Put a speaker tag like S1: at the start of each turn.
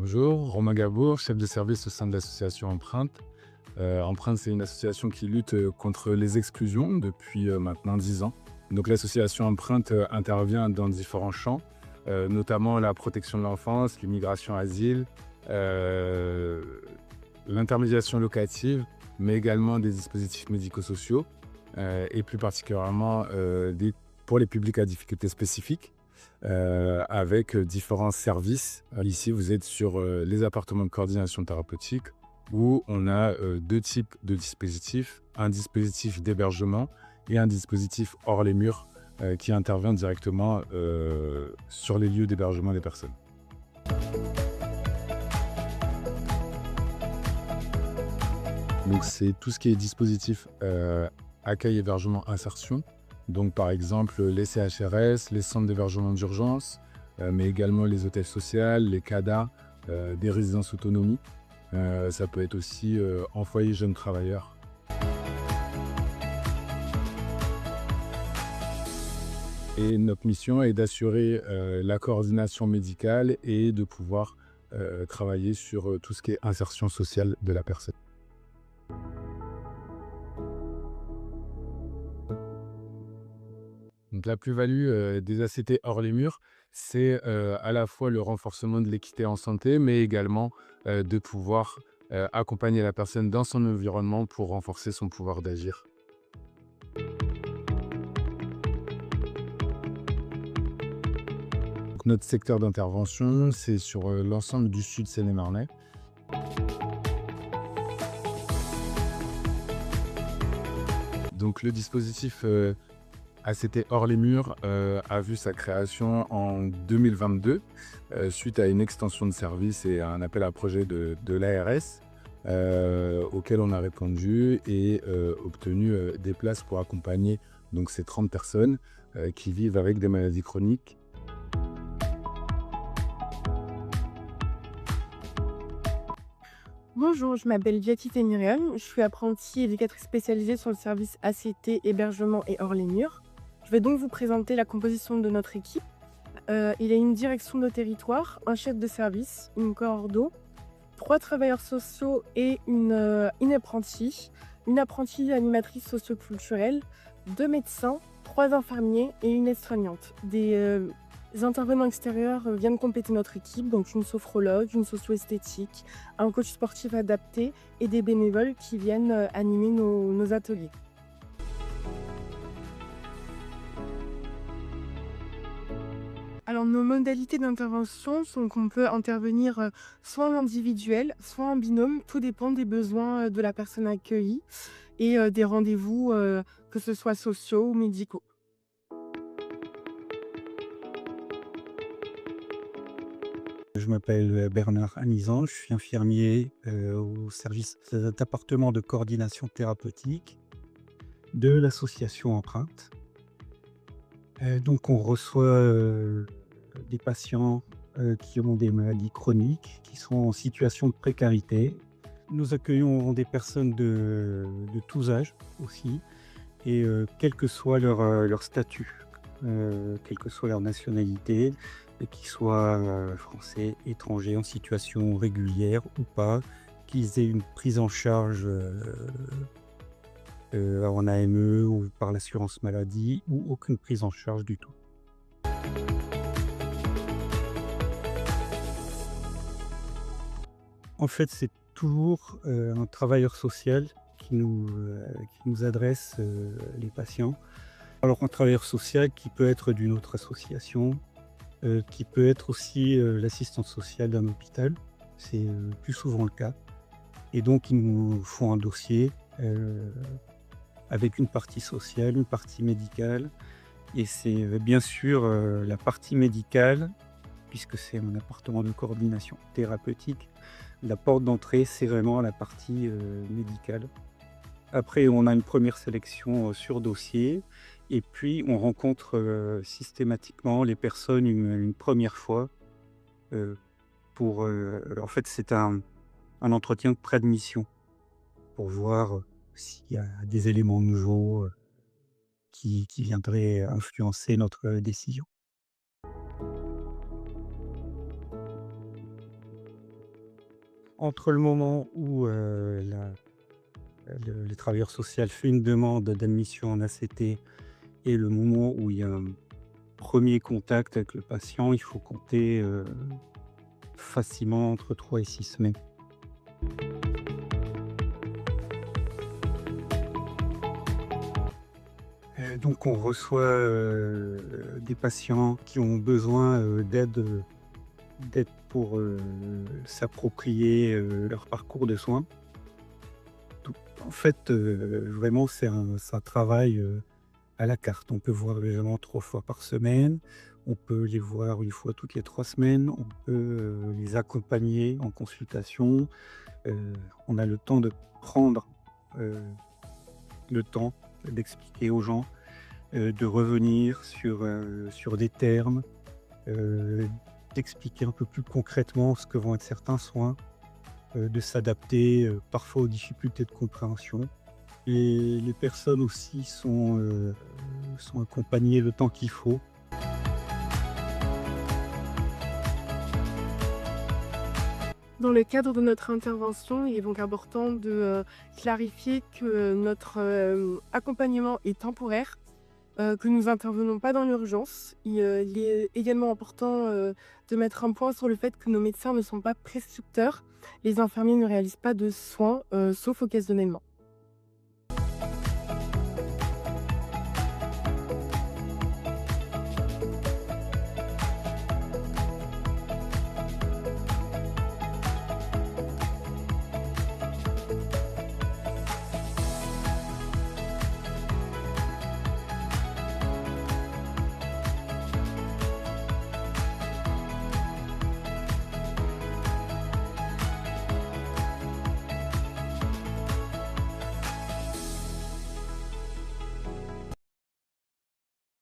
S1: Bonjour, Romain Gabour, chef de service au sein de l'association Empreinte. Empreinte, c'est une association qui lutte contre les exclusions depuis maintenant 10 ans. Donc l'association Empreinte intervient dans différents champs, notamment la protection de l'enfance, l'immigration asile, euh, l'intermédiation locative, mais également des dispositifs médico-sociaux et plus particulièrement pour les publics à difficultés spécifiques avec différents services. Ici, vous êtes sur les appartements de coordination thérapeutique où on a deux types de dispositifs, un dispositif d'hébergement et un dispositif hors les murs qui intervient directement sur les lieux d'hébergement des personnes. Donc c'est tout ce qui est dispositif accueil, hébergement, insertion. Donc par exemple les CHRS, les centres d'hébergement d'urgence, mais également les hôtels sociaux, les CADA, des résidences autonomie. Ça peut être aussi en foyer jeunes travailleurs. Et notre mission est d'assurer la coordination médicale et de pouvoir travailler sur tout ce qui est insertion sociale de la personne. Donc la plus-value des ACT hors les murs, c'est à la fois le renforcement de l'équité en santé, mais également de pouvoir accompagner la personne dans son environnement pour renforcer son pouvoir d'agir. Donc, notre secteur d'intervention, c'est sur l'ensemble du sud Seine-et-Marnais. Donc le dispositif ACT hors les murs a vu sa création en 2022 suite à une extension de service et à un appel à projet de l'ARS auquel on a répondu et obtenu des places pour accompagner donc, ces 30 personnes qui vivent avec des maladies chroniques.
S2: Bonjour, je m'appelle Viatit Myriam, je suis apprentie éducatrice spécialisée sur le service ACT, hébergement et hors les murs. Je vais donc vous présenter la composition de notre équipe. Il y a une direction de territoire, un chef de service, une coordo, 3 travailleurs sociaux et une apprentie animatrice socioculturelle, 2 médecins, 3 infirmiers et une aide-soignante. Les intervenants extérieurs viennent compléter notre équipe, donc une sophrologue, une socio-esthétique, un coach sportif adapté et des bénévoles qui viennent animer nos ateliers. Alors nos modalités d'intervention sont qu'on peut intervenir soit en individuel, soit en binôme, tout dépend des besoins de la personne accueillie et des rendez-vous que ce soit sociaux ou médicaux.
S3: Je m'appelle Bernard Anizan, je suis infirmier au service d'appartement de coordination thérapeutique de l'association Empreinte. Donc on reçoit des patients qui ont des maladies chroniques, qui sont en situation de précarité. Nous accueillons des personnes de tous âges aussi, et quel que soit leur statut, quelle que soit leur nationalité, et qu'ils soient français, étrangers, en situation régulière ou pas, qu'ils aient une prise en charge en AME ou par l'assurance maladie, ou aucune prise en charge du tout. En fait, c'est toujours un travailleur social qui nous adresse les patients. Alors un travailleur social qui peut être d'une autre association, qui peut être aussi l'assistante sociale d'un hôpital, c'est plus souvent le cas. Et donc ils nous font un dossier avec une partie sociale, une partie médicale. Et c'est bien sûr la partie médicale, puisque c'est un appartement de coordination thérapeutique. La porte d'entrée, c'est vraiment la partie médicale. Après, on a une première sélection sur dossier. Et puis, on rencontre systématiquement les personnes une première fois. En fait, c'est un entretien de préadmission pour voir s'il y a des éléments nouveaux qui viendraient influencer notre décision. entre le moment où le travailleur social fait une demande d'admission en ACT et le moment où il y a un premier contact avec le patient, il faut compter facilement entre 3 et 6 semaines. Donc on reçoit des patients qui ont besoin d'aide pour s'approprier leur parcours de soins. Donc, en fait, vraiment, c'est un travail à la carte. On peut voir les gens 3 fois par semaine, on peut les voir 1 fois toutes les 3 semaines, on peut les accompagner en consultation. On a le temps de prendre le temps d'expliquer aux gens, de revenir sur des termes, d'expliquer un peu plus concrètement ce que vont être certains soins, de s'adapter parfois aux difficultés de compréhension. Et les personnes aussi sont accompagnées le temps qu'il faut.
S2: Dans le cadre de notre intervention, il est donc important de clarifier que notre accompagnement est temporaire, que nous intervenons pas dans l'urgence. Il est également important de mettre un point sur le fait que nos médecins ne sont pas prescripteurs. Les infirmiers ne réalisent pas de soins, sauf occasionnellement.